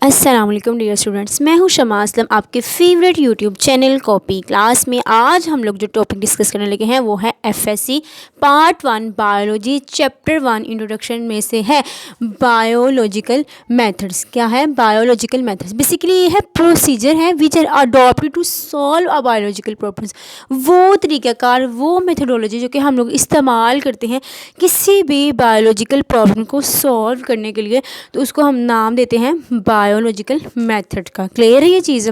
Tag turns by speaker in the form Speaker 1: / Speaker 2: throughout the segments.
Speaker 1: अस्सलाम वालेकुम dear students, मैं हूं शमा असलम, आपके favourite YouTube channel copy class में। आज हम लोग जो टॉपिक डिस्कस करने लगे हैं वो है FSc part 1 biology chapter 1 introduction में से है बायोलॉजिकल मेथड्स। क्या है बायोलॉजिकल मेथड्स? बेसिकली ये है प्रोसीजर है which are adopted to solve a biological problems. वो तरीक़ाकार, वो मेथडोलॉजी जो कि हम लोग इस्तेमाल करते हैं किसी भी बायोलॉजिकल प्रॉब्लम को सॉल्व करने के लिए, तो उसको हम नाम देते हैं बायोलॉजिकल मेथड का। क्लियर है ये चीज़?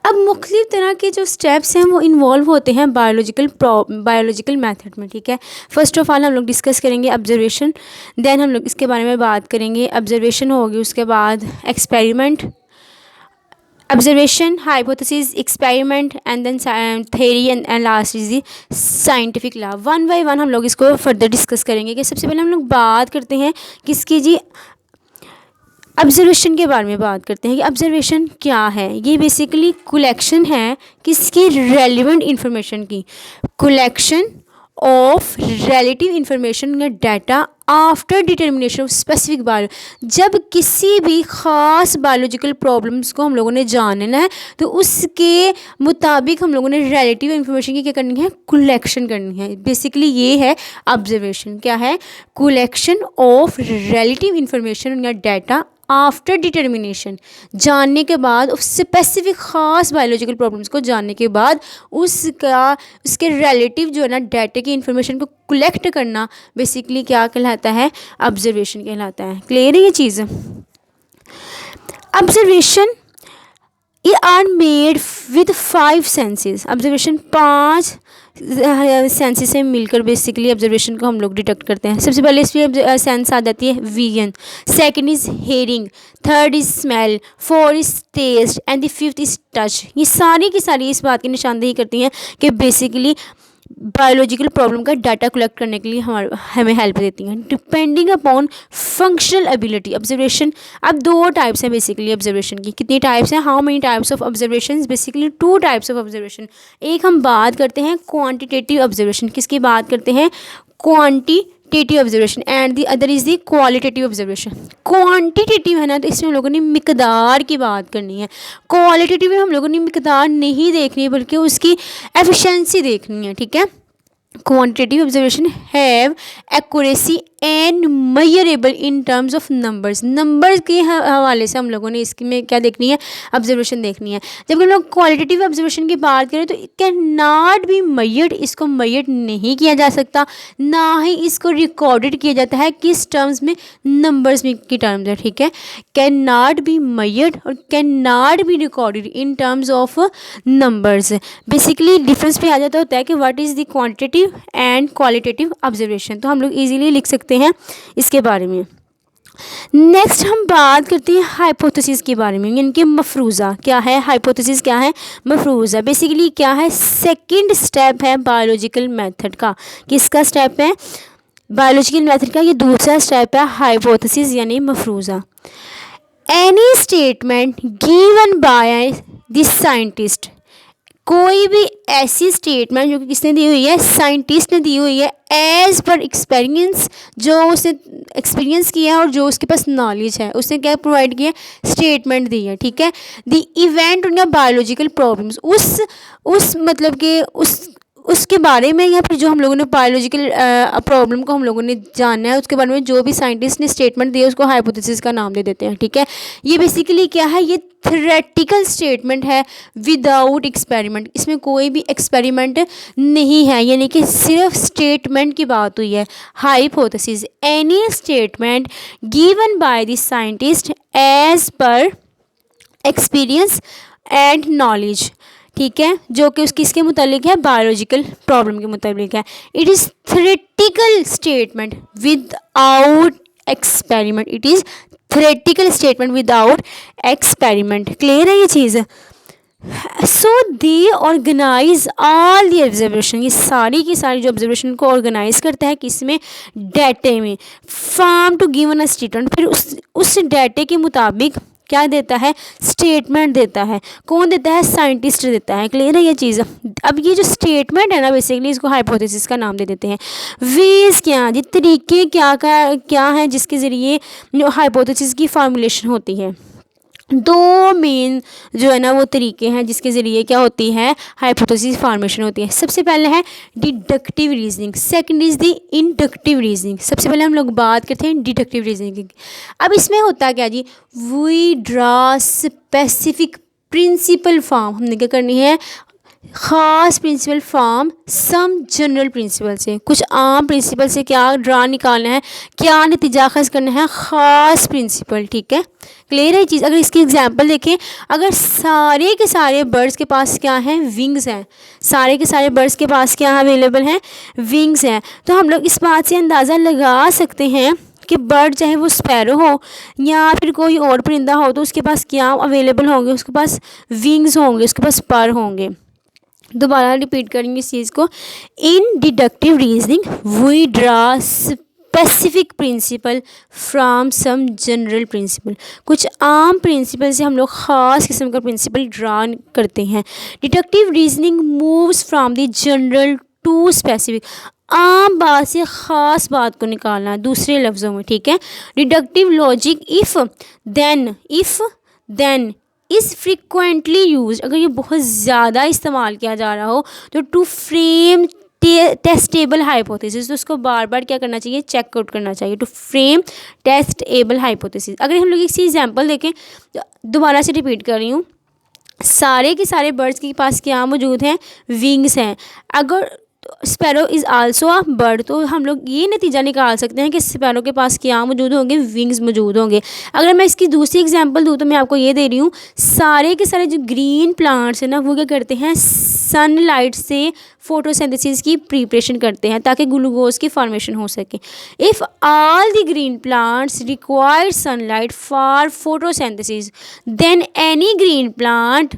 Speaker 1: अब मुख्तलिफ तरह के जो स्टेप्स हैं वो इन्वॉल्व होते हैं बायोलॉजिकल मेथड में। ठीक है, फर्स्ट ऑफ ऑल हम लोग डिस्कस करेंगे ऑब्जर्वेशन, देन हम लोग इसके बारे में बात करेंगे। ऑब्जर्वेशन होगी, उसके बाद experiment, observation, hypothesis, experiment and then theory and last is the scientific law. One by one हम लोग इसको फर्दर डिस्कस करेंगे। कि सबसे पहले हम लोग बात करते हैं किसकी जी, ऑब्जर्वेशन के बारे में बात करते हैं कि ऑब्जर्वेशन क्या है। ये बेसिकली कलेक्शन है किसकी, रेलिवेंट इंफॉर्मेशन की, कलेक्शन ऑफ रिलेटिव इंफॉर्मेशन या data after determination of specific bio. जब किसी भी ख़ास बायोलॉजिकल प्रॉब्लम्स को हम लोगों ने जानना है तो उसके मुताबिक हम लोगों ने रिलेटिव इंफॉर्मेशन की क्या करनी है, कलेक्शन करनी है। बेसिकली ये है ऑब्जर्वेशन। क्या है? कलेक्शन ऑफ रिलेटिव इंफॉर्मेशन या डाटा आफ्टर डिटर्मिनेशन, जानने के बाद, स्पेसिफिक ख़ास बायोलॉजिकल प्रॉब्लम्स को जानने के बाद उसके रिलेटिव जो है ना डाटा की इंफॉर्मेशन को कलेक्ट करना, बेसिकली क्या कहलाता है, ऑब्जर्वेशन कहलाता है। क्लियर है ये चीज़? ऑब्जर्वेशन ये are made with 5 senses. Observation 5 senses से मिलकर बेसिकली ऑब्जर्वेशन को हम लोग डिटेक्ट करते हैं। सबसे पहले इसमें सेंस आ जाती है vision, second is hearing, third is smell, fourth is taste and the fifth is touch. ये सारी की सारी इस बात की निशानदेही करती हैं कि बेसिकली बायोलॉजिकल प्रॉब्लम का डाटा कलेक्ट करने के लिए हमें हेल्प देती हैं। Depending upon functional ability observation. अब 2 टाइप्स हैं बेसिकली ऑब्जर्वेशन की। कितनी टाइप्स हैं? How many types of observation? Basically 2 types of observation. एक हम बात करते हैं क्वांटिटेटिव ऑब्जर्वेशन। किसकी बात करते हैं? Quantitative observation. And the other is the qualitative observation. Quantitative है ना, तो इसमें हम लोगों ने मिकदार की बात करनी है। क्वालिटेटिव में हम लोगों ने मिकदार नहीं देखनी है बल्कि उसकी एफिशिएंसी देखनी है। ठीक है, quantitative observation have accuracy and measurable in terms of numbers. Numbers के हवाले से हम लोगों ने इसमें क्या देखनी है, ऑब्जर्वेशन देखनी है। जब हम लोग क्वालिटेटिव ऑब्जर्वेशन की बात करें तो it can not be measured, इसको मेजर्ड नहीं किया जा सकता, ना ही इसको रिकॉर्डेड किया जाता है। किस टर्म्स में? नंबर्स में की टर्म्स है। ठीक है, कैन नॉट बी मेजर्ड और can not be recorded in terms of numbers. Basically difference पे आ जाता होता है कि what is the quantitative and qualitative observation. तो हम लोग इजीली लिख सकते हैं इसके बारे में। नेक्स्ट हम बात करते हैं हाइपोथेसिस के बारे में, इनके मफरूज़ा। क्या है हाइपोथेसिस? क्या है मफरूज़ा? बेसिकली क्या है, सेकंड स्टेप है बायोलॉजिकल मेथड का। किसका स्टेप है? बायोलॉजिकल मेथड का ये दूसरा स्टेप है हाइपोथेसिस यानी मफरूज़ा। Any statement given by the scientist, कोई भी ऐसी स्टेटमेंट जो कि किसने दी हुई है, साइंटिस्ट ने दी हुई है, एज पर एक्सपीरियंस, जो उसने एक्सपीरियंस किया है और जो उसके पास नॉलेज है, उसने क्या प्रोवाइड किया, स्टेटमेंट दी है। ठीक है, द इवेंट या बायोलॉजिकल प्रॉब्लम्स, उस मतलब के उसके बारे में, या फिर जो हम लोगों ने बायोलॉजिकल प्रॉब्लम को हम लोगों ने जानना है उसके बारे में जो भी साइंटिस्ट ने स्टेटमेंट दिया उसको हाइपोथेसिस का नाम दे देते हैं। ठीक है, ये बेसिकली क्या है, ये थ्योरेटिकल स्टेटमेंट है विदाउट एक्सपेरिमेंट। इसमें कोई भी एक्सपेरिमेंट नहीं है, यानी कि सिर्फ स्टेटमेंट की बात हुई है। Hypothesis any statement given by the scientist as per experience and knowledge. ठीक है, जो कि किसके मुतालिक है, बायोलॉजिकल प्रॉब्लम के मुताबिक है। It is theoretical statement without experiment. It is theoretical statement without experiment. Clear है ये चीज़? So they organise all the observation, ये सारी की सारी जो ऑब्जर्वेशन को ऑर्गेनाइज करता है किसमें, डाटे में। Form to given a statement, फिर उस डाटे के मुताबिक क्या देता है, स्टेटमेंट देता है। कौन देता है? साइंटिस्ट देता है। क्लियर है ये चीज़? अब ये जो स्टेटमेंट है ना, बेसिकली इसको हाइपोथेसिस का नाम दे देते हैं। वेज क्या, ये तरीके क्या हैं जिसके ज़रिए हाइपोथेसिस की फॉर्मुलेशन होती है। दो मेन जो है ना वो तरीके हैं जिसके ज़रिए क्या होती है, हाइपोथेसिस फॉर्मेशन होती है। सबसे पहले है deductive reasoning, second is the inductive reasoning. सबसे पहले हम लोग बात करते हैं डिडक्टिव रीजनिंग की। अब इसमें होता क्या जी, we draw specific principle from, हमने क्या करनी है, ख़ास principle from some general principle से, कुछ आम प्रिंसिपल से क्या ड्रा निकालना है, क्या नतीजा अखज़ करना है, ख़ास प्रिंसिपल। ठीक है, क्लियर है चीज़। अगर इसकी एग्जांपल देखें, अगर सारे के सारे बर्ड्स के पास क्या हैं, विंग्स हैं, सारे के सारे बर्ड्स के पास क्या अवेलेबल हैं, विंग्स हैं, तो हम लोग इस बात से अंदाज़ा लगा सकते हैं कि बर्ड चाहे वो स्पैरो हो या फिर कोई और परिंदा हो तो उसके पास क्या अवेलेबल होंगे, उसके पास विंग्स होंगे, उसके पास पर होंगे। दोबारा रिपीट करेंगे इस चीज़ को। In deductive reasoning we draw specific principle from some general principle, कुछ आम प्रिंसिपल से हम लोग ख़ास किस्म का प्रिंसिपल ड्रा करते हैं। Deductive reasoning moves from the general to specific, आम बात से ख़ास बात को निकालना दूसरे लफ्ज़ों में। ठीक है, deductive logic if then is frequently use, अगर ये बहुत ज़्यादा इस्तेमाल किया जा रहा हो तो टू फ्रेम टेस्टेबल हाइपोथेसिस, तो उसको बार बार क्या करना चाहिए, चेकआउट करना चाहिए, टू फ्रेम टेस्टेबल हाइपोथेसिस। अगर हम लोग इसी एग्जांपल देखें, दोबारा से रिपीट कर रही हूँ, सारे के सारे बर्ड्स के पास क्या मौजूद हैं, विंग्स हैं। अगर sparrow is also a bird, तो हम लोग ये नतीजा निकाल सकते हैं कि स्पैरो के पास क्या मौजूद होंगे, विंग्स मौजूद होंगे। अगर मैं इसकी दूसरी एग्जांपल दूँ तो मैं आपको ये दे रही हूँ, सारे के सारे जो ग्रीन प्लांट्स हैं ना वो क्या करते हैं, सनलाइट से फोटोसिंथेसिस की प्रिपरेशन करते हैं ताकि ग्लूकोज की फॉर्मेशन हो सके। If all the green plants require sunlight for photosynthesis then any green plant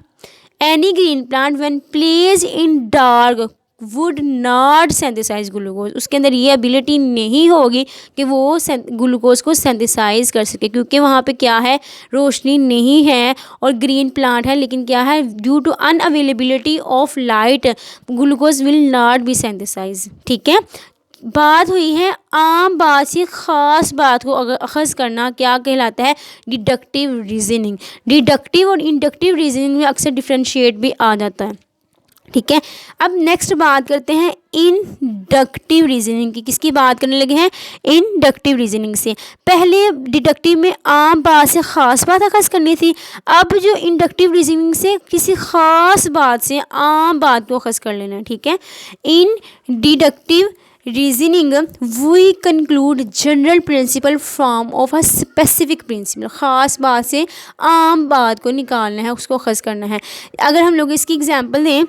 Speaker 1: when placed in dark would not synthesise glucose, उसके अंदर ये एबिलिटी नहीं होगी कि वो ग्लूकोज को सेंथिसाइज कर सके, क्योंकि वहाँ पे क्या है, रोशनी नहीं है और ग्रीन प्लांट है, लेकिन क्या है, due to unavailability of light glucose will not be synthesise. ठीक है, बात हुई है आम बात से ख़ास बात को अखज़ करना, क्या कहलाता है, डिडक्टिव रीजनिंग। डिडक्टिव और इंडक्टिव रीजनिंग में अक्सर डिफ्रेंशिएट भी आ जाता है। ठीक है, अब नेक्स्ट बात करते हैं इंडक्टिव रीजनिंग की। किसकी बात करने लगे हैं, इंडक्टिव रीजनिंग से। पहले डिडक्टिव में आम बात से ख़ास बात अखज़ करनी थी, अब जो इंडक्टिव रीजनिंग से किसी ख़ास बात से आम बात को अखज़ कर लेना है। ठीक है, in deductive reasoning we conclude general principle from of a specific principle, ख़ास बात से आम बात को निकालना है, उसको अखज़ करना है। अगर हम लोग इसकी एग्जांपल दें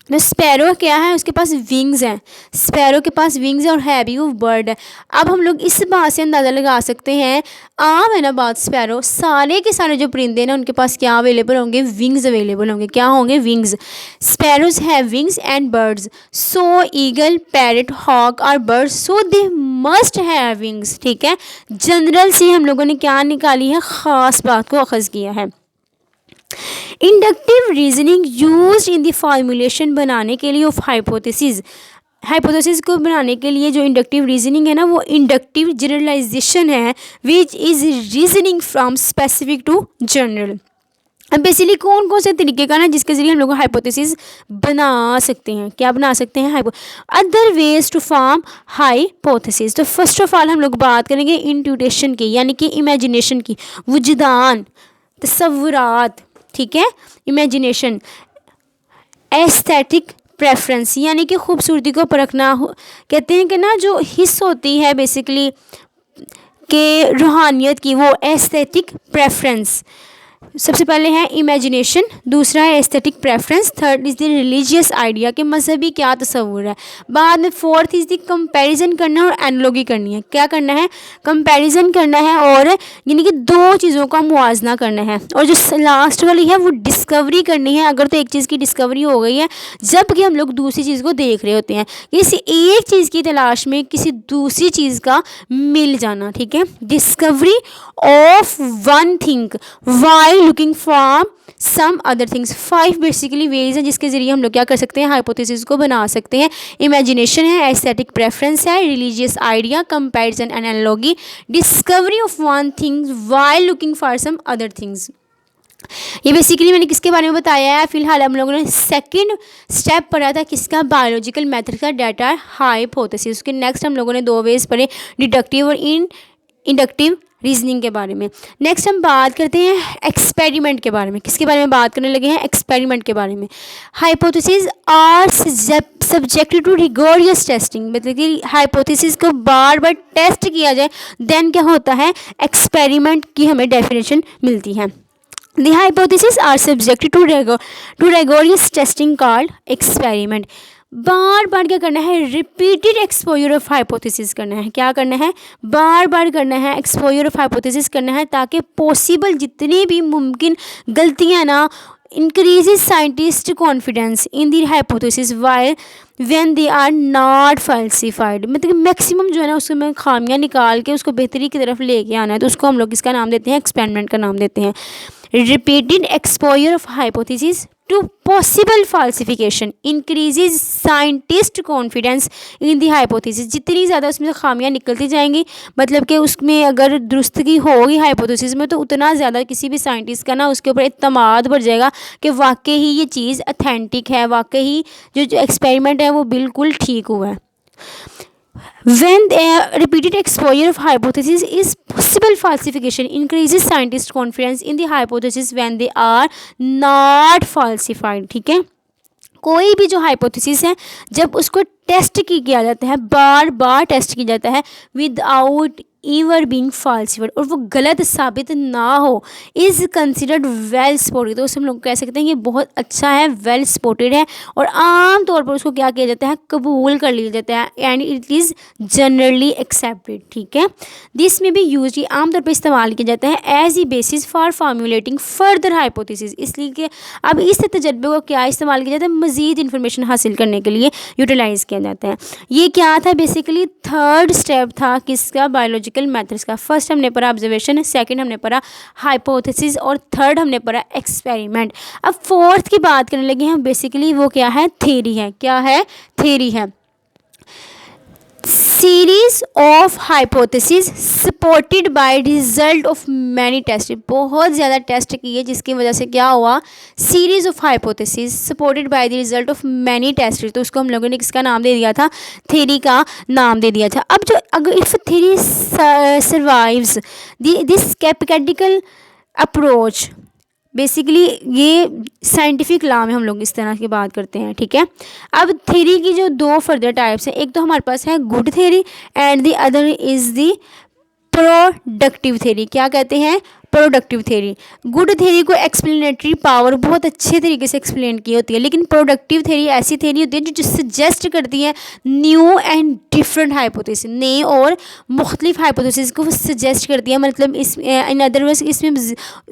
Speaker 1: तो स्पैरो क्या है, उसके पास विंग्स हैं, स्पैरो के पास विंग्स है और है भी वो बर्ड है। अब हम लोग इस बात से अंदाज़ा लगा सकते हैं, आम है ना बात, स्पैरो सारे के सारे जो परिंदे ना उनके पास क्या अवेलेबल होंगे, विंग्स अवेलेबल होंगे। क्या होंगे, wings. Sparrows have wings and birds, so eagle, parrot, hawk और birds, so they must have wings. ठीक है, जनरल से हम लोगों ने क्या निकाली है, ख़ास बात को अखज़ किया है। Inductive reasoning used in the formulation बनाने के लिए ऑफ हाइपोथेसिस को बनाने के लिए जो इंडक्टिव रीजनिंग है ना वो इंडक्टिव जनरलाइजेशन है, which is reasoning from specific to general. अब बेसिकली कौन कौन से तरीके का ना जिसके ज़रिए हम लोग हाइपोथेसिस बना सकते हैं, क्या बना सकते हैं, other ways to form hypothesis. तो फर्स्ट ऑफ ऑल हम लोग बात करेंगे इंट्यूटेशन की, यानी कि इमेजिनेशन की, वुजदान, तसव्वुरात। ठीक है, इमेजिनेशन। एस्थेटिक प्रेफरेंस, यानी कि खूबसूरती को परखना, कहते हैं कि ना जो हिस्स होती है बेसिकली के रूहानियत की, वो एस्थेटिक प्रेफरेंस। सबसे पहले है इमेजिनेशन, दूसरा है aesthetic preference, third is the religious idea के मजहबी क्या तस्वुर है, बाद में फोर्थ इज़ द कंपैरिजन करना और एनालॉजी करनी है। क्या करना है, कंपैरिजन करना है और यानी कि दो चीज़ों का मुआवजा करना है, और जो लास्ट वाली है वो डिस्कवरी करनी है। अगर तो एक चीज़ की डिस्कवरी हो गई है, जबकि हम लोग दूसरी चीज़ को देख रहे होते हैं, किसी एक चीज़ की तलाश में किसी दूसरी चीज़ का मिल जाना। ठीक है, discovery of one thing by looking for some other things. 5 basically ways हैं जिसके ज़रिए हम लोग क्या कर सकते हैं, हाइपोथेसिस को बना सकते हैं। इमेजिनेशन है, एस्थेटिक प्रेफरेंस है, religious idea, comparison and analogy, discovery of one thing while looking for some other things. ये बेसिकली मैंने किसके बारे में बताया है, फिलहाल हम लोगों ने सेकंड स्टेप पढ़ा था किसका, बायोलॉजिकल मेथड का, डाटा हाइपोथेसिस। उसके नेक्स्ट हम लोगों ने 2 वेज पढ़े, डिडक्टिव और इंडक्टिव रीजनिंग के बारे में। नेक्स्ट हम बात करते हैं एक्सपेरिमेंट के बारे में। किसके बारे में बात करने लगे हैं, एक्सपेरिमेंट के बारे में। Hypothesis are subjected to rigorous testing, मतलब कि हाइपोथेसिस को बार बार टेस्ट किया जाए, देन क्या होता है, एक्सपेरिमेंट की हमें डेफिनेशन मिलती है। The hypotheses are subjected to rigorous testing called experiment। बार बार क्या करना है, रिपीटेड एक्सपोजर ऑफ हाइपोथेसिस करना है। क्या करना है, बार बार करना है, एक्सपोजर ऑफ हाइपोथेसिस करना है, ताकि पॉसिबल जितनी भी मुमकिन गलतियाँ ना, increases scientist confidence in the hypothesis while when they are not falsified। मतलब मैक्सिमम जो है ना उसमें खामियां निकाल के उसको बेहतरी की तरफ लेके आना है, तो उसको हम लोग इसका नाम देते हैं, एक्सपेरिमेंट का नाम देते हैं। Repeated exposure of hypothesis to possible falsification increases scientist confidence in the hypothesis. जितनी ज़्यादा उसमें से खामियां निकलती जाएंगी, मतलब कि उसमें अगर दुरुस्तगी होगी हाइपोथेसिस में, तो उतना ज़्यादा किसी भी साइंटिस्ट का ना उसके ऊपर इत्मीनान बढ़ जाएगा कि वाकई ही ये चीज़ अथेंटिक है, वाकई ही जो एक्सपेरिमेंट है वो बिल्कुल ठीक हुआ है। When the repeated exposure of hypothesis is possible falsification increases scientist confidence in the hypothesis when they are not falsified। ठीक है, कोई भी जो हाइपोथेसिस है जब उसको टेस्ट किया जाता है, बार बार टेस्ट किया जाता है विदाउट ईवर बीइंग फॉल्सिफाइड, और वो गलत साबित ना हो, इज़ कंसिडर्ड वेल स्पोर्टेड। तो उसे हम लोग कह सकते हैं ये बहुत अच्छा है, वेल स्पोर्टेड है, और आम तौर पर उसको क्या किया जाता है, कबूल कर लिया जाता है, and it is generally accepted. ठीक है, दिस में भी यूज, ये आमतौर पर इस्तेमाल किया जाता है as a basis for formulating further hypothesis. इसलिए कि अब इस तजर्बे को क्या इस्तेमाल किया जाता है, मज़ीद इन्फॉर्मेशन हासिल करने के लिए यूटिलाइज़ किया जाता है। ये क्या था, बेसिकली थर्ड स्टेप था किसका, बायोलॉजिकल मेथड्स का। फर्स्ट हमने पढ़ा ऑब्जर्वेशन, सेकंड हमने पढ़ा हाइपोथेसिस, और थर्ड हमने पढ़ा एक्सपेरिमेंट। अब फोर्थ की बात करने लगे हैं, बेसिकली वो क्या है, थ्योरी है। क्या है, थ्योरी है। Series of hypothesis supported by result of many test. बहुत ज़्यादा टेस्ट किए जिसकी वजह से क्या हुआ, series of hypothesis supported by the result of many test, तो उसको हम लोगों ने किसका नाम दे दिया था, थ्योरी का नाम दे दिया था। अब जो अगर if theory survives this sceptical approach, basically ये साइंटिफिक लॉ में हम लोग इस तरह की बात करते हैं। ठीक है, अब थ्योरी की जो 2 फर्दर टाइप्स हैं, एक तो हमारे पास है good theory and the other is the productive theory. क्या कहते हैं, प्रोडक्टिव थ्योरी। गुड थ्योरी को एक्सप्लेनेटरी पावर बहुत अच्छे तरीके से एक्सप्लेन की होती है, लेकिन प्रोडक्टिव थ्योरी ऐसी थ्योरी होती है जो सजेस्ट करती है न्यू एंड डिफरेंट हाइपोथेसिस, नए और मुख्तलिफ हाइपोथेसिस को सजेस्ट करती है। मतलब इस इन अदर वर्ड्स इसमें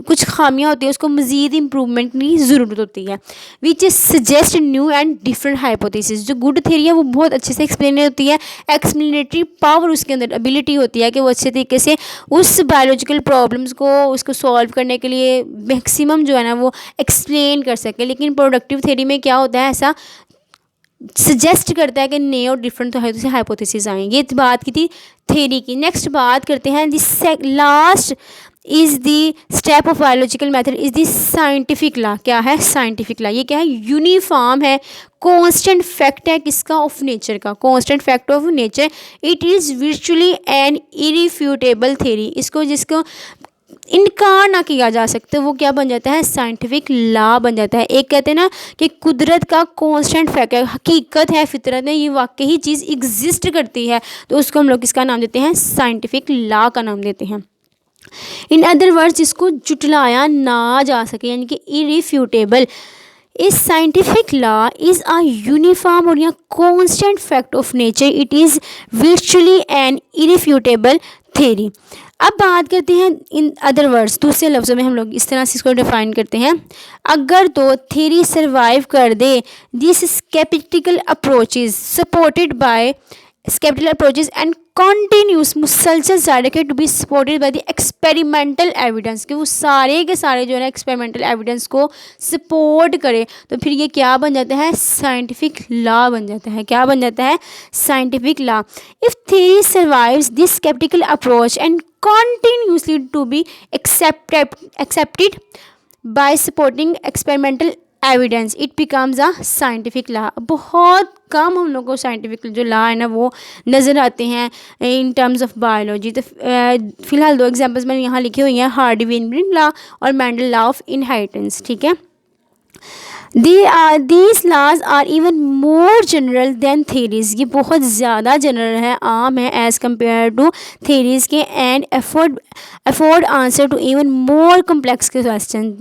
Speaker 1: कुछ खामियां होती हैं, उसको मज़ीद इम्प्रूवमेंट की ज़रूरत होती है, विच suggest new and different hypothesis. जो गुड थ्योरी है वो बहुत अच्छे से एक्सप्लेन होती है, एक्सप्लेनेटरी पावर उसके अंदर एबिलिटी होती है कि वो अच्छे तरीके से उस बायोलॉजिकल प्रॉब्लम्स को उसको सॉल्व करने के लिए मैक्सिमम जो है ना वो एक्सप्लेन कर सके। लेकिन प्रोडक्टिव थ्योरी में क्या होता है, ऐसा सजेस्ट करता है कि नए और डिफरेंट तो हाइपोथेसिस आएंगे। ये बात की थी थ्योरी की। नेक्स्ट बात करते हैं this last is the step of biological method is the scientific law. क्या है, साइंटिफिक लॉ। ये क्या है, यूनिफॉर्म है, कांस्टेंट फैक्ट है किसका, ऑफ नेचर का, constant fact of nature. It is virtually an irrefutable theory. इसको जिसको इनकार ना किया जा सकता वो क्या बन जाता है, साइंटिफिक लॉ बन जाता है। एक कहते हैं ना कि कुदरत का कांस्टेंट फैक्ट है, हकीकत है, फितरत में ये वाकई ही चीज़ एग्जिस्ट करती है, तो उसको हम लोग किसका नाम देते हैं, साइंटिफिक लॉ का नाम देते हैं। इन अदर वर्ड्स जिसको जुटलाया ना जा सके, यानी कि इरिफ्यूटेबल। इस scientific law is a uniform और या constant fact of nature. It is virtually an irrefutable theory. अब बात करते हैं इन अदर वर्ड्स, दूसरे लफ्ज़ों में हम लोग इस तरह से इसको डिफाइन करते हैं। अगर तो थ्योरी सर्वाइव कर दे this sceptical approaches supported by sceptical approaches and continuous मुसलसल directed to be supported by the experimental evidence, कि वो सारे के सारे जो है ना एक्सपेरिमेंटल एविडेंस को सपोर्ट करे, तो फिर ये क्या बन जाता है, साइंटिफिक लॉ बन जाता है। क्या बन जाता है, scientific law. If theory survives this sceptical approach and continuously to be accepted by supporting experimental evidence it becomes a scientific law. बहुत कम हम लोग को साइंटिफिक जो लॉ है ना वो नज़र आते हैं इन टर्म्स ऑफ बायोलॉजी। तो फिलहाल 2 एग्जांपल्स मैंने यहाँ लिखी हुई हैं, हार्डी-वेनबर्ग लॉ और मेंडल लॉ ऑफ इनहेरिटेंस। ठीक है, these laws are even more general than theories। ये बहुत ज़्यादा जनरल है, आम है एज़ कम्पेयर टू theories के, and afford answer to even more complex question.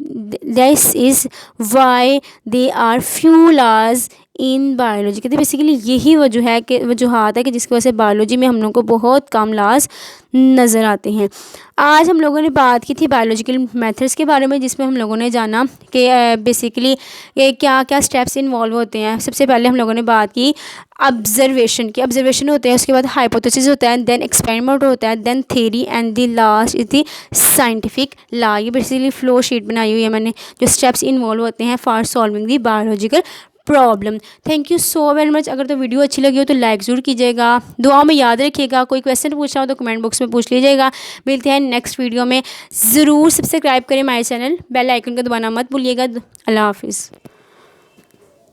Speaker 1: This is why they are few laws in biology. कहते बेसिकली यही वजूहत है कि जिसकी वजह से बायोलॉजी में हम लोग को बहुत कम लॉज नज़र आते हैं। आज हम लोगों ने बात की थी बायोलॉजिकल मेथड्स के बारे में, जिसमें हम लोगों ने जाना कि बेसिकली क्या क्या स्टेप्स इन्वॉल्व होते हैं। सबसे पहले हम लोगों ने बात की ऑब्जर्वेशन की। ऑब्जर्वेशन होते हैं, उसके बाद हाइपोथेसिस होता है, देन एक्सपेरिमेंट होता है, then theory, and the last is the scientific law. ये बेसिकली फ्लो शीट बनाई हुई है मैंने, जो स्टेप्स इन्वॉल्व होते हैं for solving the biological problem. Thank you so very much. अगर तो वीडियो अच्छी लगी हो तो लाइक ज़रूर कीजिएगा, दुआ में याद रखिएगा। कोई क्वेश्चन पूछना हो तो कमेंट बॉक्स में पूछ लीजिएगा। मिलते हैं नेक्स्ट वीडियो में। ज़रूर सब्सक्राइब करें हमारे चैनल, बेल आइकन को दबाना मत भूलिएगा। अल्लाह हाफिज़।